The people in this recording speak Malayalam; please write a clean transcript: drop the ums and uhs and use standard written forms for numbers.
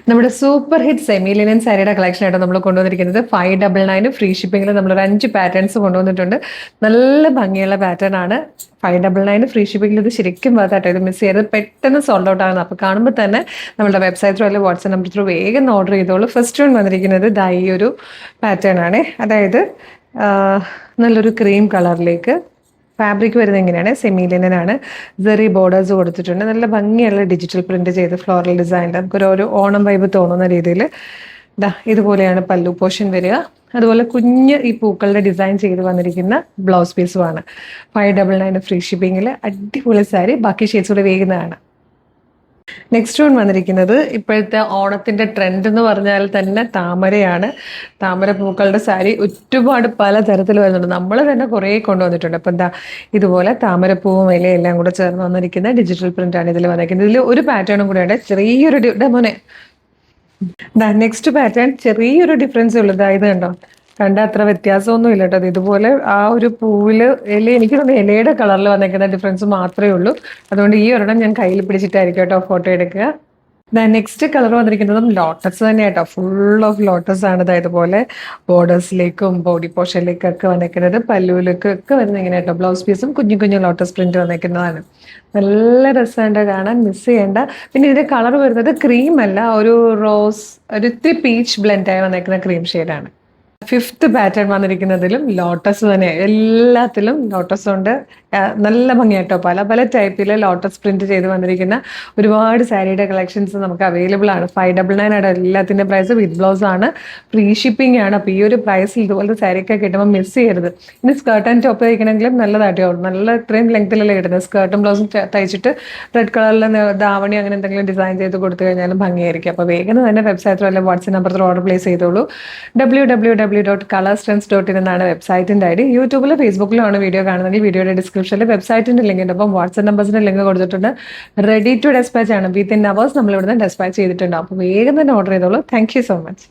നമ്മുടെ സൂപ്പർ ഹിറ്റ് സെമി ലിനൻ സാരിയുടെ കളക്ഷൻ ആയിട്ട് നമ്മൾ കൊണ്ടുവന്നിരിക്കുന്നത് 599 ഫ്രീ ഷിപ്പിംഗിൽ നമ്മളൊരു 5 പാറ്റേൺസ് കൊണ്ടുവന്നിട്ടുണ്ട്. നല്ല ഭംഗിയുള്ള പാറ്റേൺ ആണ്. 599 ഫ്രീ ഷിപ്പിംഗിൽ ഇത് ശരിക്കും വേർത്താട്ടോ. ഇത് മിസ് ചെയ്ത് പെട്ടെന്ന് സോൾഡ് ഔട്ട് ആകുന്നത്. അപ്പോൾ കാണുമ്പോൾ തന്നെ നമ്മുടെ വെബ്സൈറ്റ് ത്രൂ അല്ലെങ്കിൽ വാട്സ്ആപ്പ് നമ്പർ ത്രൂ വേഗം ഓർഡർ ചെയ്തോളൂ. ഫസ്റ്റ് വൺ വന്നിരിക്കുന്നത് ഈ ഒരു പാറ്റേൺ ആണ്. അതായത് നല്ലൊരു ക്രീം കളറിലേക്ക് ഫാബ്രിക് വരുന്നത് എങ്ങനെയാണ്, സെമി ലിനൻ ആണ്. സെറി ബോർഡേഴ്സ് കൊടുത്തിട്ടുണ്ട്. നല്ല ഭംഗിയുള്ള ഡിജിറ്റൽ പ്രിന്റ് ചെയ്ത് ഫ്ലോറൽ ഡിസൈനിൽ നമുക്കൊരു ഓണം വൈബ് തോന്നുന്ന രീതിയിൽ ഇതുപോലെയാണ് പല്ലു പോർഷൻ വരിക. അതുപോലെ കുഞ്ഞ് ഈ പൂക്കളുടെ ഡിസൈൻ ചെയ്ത് വന്നിരിക്കുന്ന ബ്ലൗസ് പീസുമാണ്. 599 ഫ്രീ ഷിപ്പിങ്ങിൽ അടിപൊളി സാരി. ബാക്കി ഷെയ്ഡ്സ് കൂടെ വേഗുന്നതാണ്. നെക്സ്റ്റ് വൺ വന്നിരിക്കുന്നത് ഇപ്പോഴത്തെ ഓണത്തിന്റെ ട്രെൻഡ് എന്ന് പറഞ്ഞാൽ തന്നെ താമരയാണ്. താമര പൂക്കളുടെ സാരി ഒരുപാട് പലതരത്തിൽ വരുന്നുണ്ട്. നമ്മൾ തന്നെ കുറേ കൊണ്ടുവന്നിട്ടുണ്ട്. അപ്പം ഇതുപോലെ താമരപ്പൂവും ഇലയെല്ലാം കൂടെ ചേർന്ന് വന്നിരിക്കുന്ന ഡിജിറ്റൽ പ്രിന്റ് ആണ് ഇതിൽ വന്നിരിക്കുന്നത്. ഇതിൽ ഒരു പാറ്റേണും കൂടെ ഉണ്ട്. ചെറിയൊരു മോനെ നെക്സ്റ്റ് പാറ്റേൺ ചെറിയൊരു ഡിഫറൻസ് ഉള്ളത്. ഇത് കണ്ടോ, കണ്ട അത്ര വ്യത്യാസമൊന്നും ഇല്ല കേട്ടോ. ഇതുപോലെ ആ ഒരു പൂവില് എനിക്ക് തോന്നുന്നു ഇലയുടെ കളറിൽ വന്നിരിക്കുന്ന ഡിഫറൻസ് മാത്രമേ ഉള്ളൂ. അതുകൊണ്ട് ഈ ഒരെണ്ണം ഞാൻ കയ്യിൽ പിടിച്ചിട്ടായിരിക്കും കേട്ടോ ഫോട്ടോ എടുക്കുക. നെക്സ്റ്റ് കളർ വന്നിരിക്കുന്നതും ലോട്ടസ് തന്നെ കേട്ടോ. ഫുൾ ഓഫ് ലോട്ടസ് ആണ്. ഇതുപോലെ ബോർഡേഴ്സിലേക്കും ബോഡി പോർഷനിലേക്കും ഒക്കെ വന്നിരിക്കുന്നത്. പല്ലുവിലേക്കും ഒക്കെ വരുന്നത് ഇങ്ങനെ കേട്ടോ. ബ്ലൗസ് പീസും കുഞ്ഞു കുഞ്ഞു ലോട്ടസ് പ്രിന്റ് വന്നിരിക്കുന്നതാണ്. നല്ല രസമുണ്ട് കാണാൻ, മിസ് ചെയ്യേണ്ട. പിന്നെ ഇതിന്റെ കളർ വരുന്നത് ക്രീം അല്ല, ഒരു റോസ്, ഒരു ഇത്തിരി പീച്ച് ബ്ലെൻഡായി വന്നിരിക്കുന്ന ക്രീം ഷെയ്ഡാണ്. ഫിഫ്ത്ത് പാറ്റേൺ വന്നിരിക്കുന്നതിലും ലോട്ടസ് തന്നെ. എല്ലാത്തിലും ലോട്ടസ് ഉണ്ട്. നല്ല ഭംഗിയായിട്ടോ. പല പല ടൈപ്പിൽ ലോട്ടസ് പ്രിന്റ് ചെയ്ത് വന്നിരിക്കുന്ന ഒരുപാട് സാരിയുടെ കളക്ഷൻസ് നമുക്ക് അവൈലബിൾ ആണ്. 599 ആണ് എല്ലാത്തിൻ്റെ പ്രൈസ്. വിത്ത് ബ്ലൗസ് ആണ്, ഫ്രീ ഷിപ്പിംഗ് ആണ്. അപ്പോൾ ഈ ഒരു പ്രൈസിൽ ഇതുപോലത്തെ സാരിയൊക്കെ കിട്ടുമ്പോൾ മിസ് ചെയ്യരുത്. ഇനി സ്കേർട്ട് ആൻഡ് ടോപ്പ് തയ്ക്കണമെങ്കിലും നല്ലതായിട്ടോ. നല്ല ഇത്രയും ലെങ്ത്തിലല്ലേ കിട്ടുന്നത്. സ്കേർട്ടും ബ്ലൗസും തയ്ച്ചിട്ട് റെഡ് കളറിൽ ധാവണി അങ്ങനെ എന്തെങ്കിലും ഡിസൈൻ ചെയ്ത് കൊടുത്തു കഴിഞ്ഞാലും ഭംഗിയായിരിക്കും. അപ്പോൾ വേഗം തന്നെ വെബ്സൈറ്റിലോ അല്ലെങ്കിൽ വാട്സ്ആപ്പ് നമ്പറിൽ ഓർഡർ പ്ലേസ് ചെയ്തോളൂ. www.colorstrends.in എന്നാണ് വെബ്സൈറ്റിൻ്റെ ഐഡി. യൂട്യൂബിൽ ഫേസ്ബുക്കിലാണ് വീഡിയോ കാണുന്നെങ്കിൽ വീഡിയോയുടെ ഡിസ്ക്രിപ്ഷനിൽ വെബ്സൈറ്റിൻ്റെ ലിങ്ക് ഉണ്ട്. അപ്പം വാട്സ്ആപ്പ് നമ്പേഴ്സിൻ്റെ ലിങ്ക് കൊടുത്തിട്ടുണ്ട്. റെഡി ടു ഡെസ്പാച്ച് ആണ്. വിത്തിൻ അവേഴ്സ് നമ്മൾ ഇവിടുന്ന് ഡെസ്പാച്ച് ചെയ്തിട്ടുണ്ടാവും. അപ്പോൾ വേഗം തന്നെ ഓർഡർ ചെയ്തോളൂ. Thank you so much.